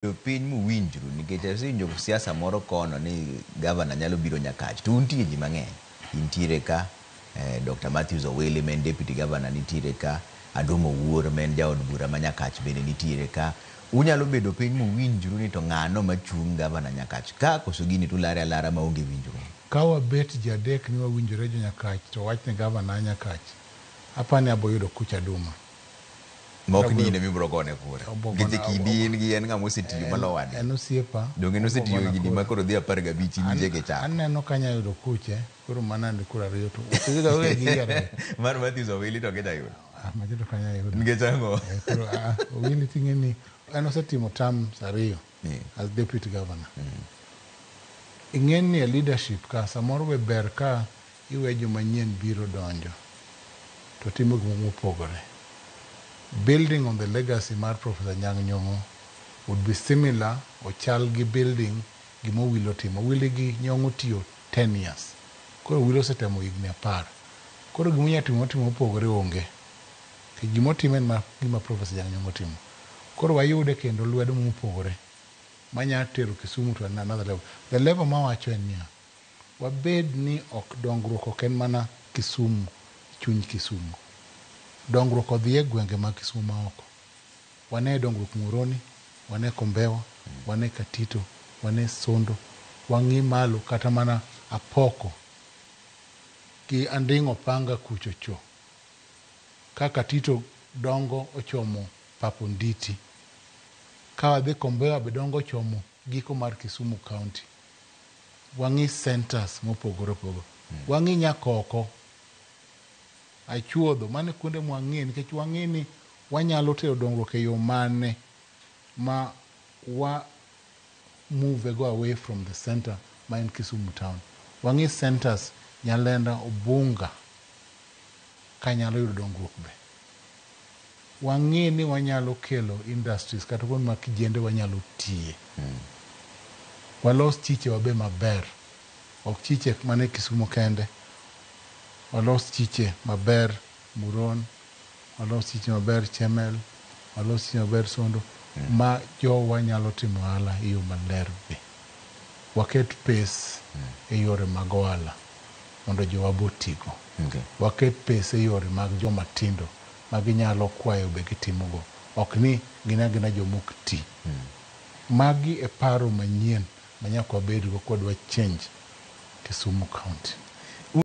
piny muwinjru nikech asenjo siasa moro kono ni gavana nyalo biro Nyakach to untie ji mang'eny. Intiere ka Dr. Matthews Owele men deputy governor nitiere ka, Adomo Wuor men jaod bura ma Nyakach bende nitiere ka. Unyalo bedo piny muwinjru ni to ng'ano machung' gavana Nyakach ka koso gini tulare alara maonge winjruok. Ka wabet ji adek ni wawinjore jo Nyakach to wachne gavana Nyakach apani aboyudo kucha Duma. Mok ni ne mibro gone kura. Gite kidi en gi en ng'amo osetiyo malowadi. En osiepa. Donge nosetiyo gidi makoro dhi 15 nije ke cha. Aneno kanya yudo kuche koro mana ndi kura riyo to. Tiga we gi yare. Mar Matthews Owele to keta yudo. Majido kanya yudo. Nge chango. Koro Owele tingeni en osetimo term ariyo as deputy governor. Ing'eni leadership ka samoro be ber ka iwe joma nyien biro donjo to timo gik mopogore. Building on the legacy mar Professor Nyang' Nyong'o would be similar or chal gi building gimo Wilo timo. Wili gi Nyong'o tiyo 10 years. Koro Wilo setemo higni 10. Koro gimo nyatimo opogore onge. Gimo timen ma gima Professor Nyang' Nyong'o timo. Koro wayude kendo lwedo mopogore. Manya tero Kisumu to another level. The level ma wacho en niya. Wabed ni ok dongruok ok en mana Kisumu, chuny Kisumu. Dongruok odhi e gwenge mag Kisumu ma oko. Wane dongruok Muhoroni, wane Kombewa, wane Katito, wane Sondo, wang'i malo kata mana Apoko ki Anding'o Panga kuchocho. Ka Katito dongo ochomo Papo Nditi. Ka wadhi Kombewa be dongo ochomo giko mar Kisumu County. Wang'i centers mopogore opogore. Wang'i nyakoko. Achuodho mane kuonde mwang'e nikech wang'e ni wanyalo tero dongruok e yo mane ma wa move go away from the center ma en Kisumu town. Wang'e centers Nyalenda, Obunga ka nyalo yudo dongruok be. Wang'e ni wanyalo kelo industries kata kuonde ma kijende wanyalo tiye. Walos chiche wabe maber. Ok chiche mane Kisumu kende. Walos chiche maber Muron, walos chiche maber Chemel, walos chiche maber Sondo, ma jowa nyalo timo ohala e yo maler be. Waket pes e yore mag ohala mondo jowa botigo. Waket pes e yore mag joma tindo ma ginyalo kwayo be gitimogo. Ok ni gina jomok ti. Magi e paro manyien ma nyaka wabedgo kod wa change Kisumu County.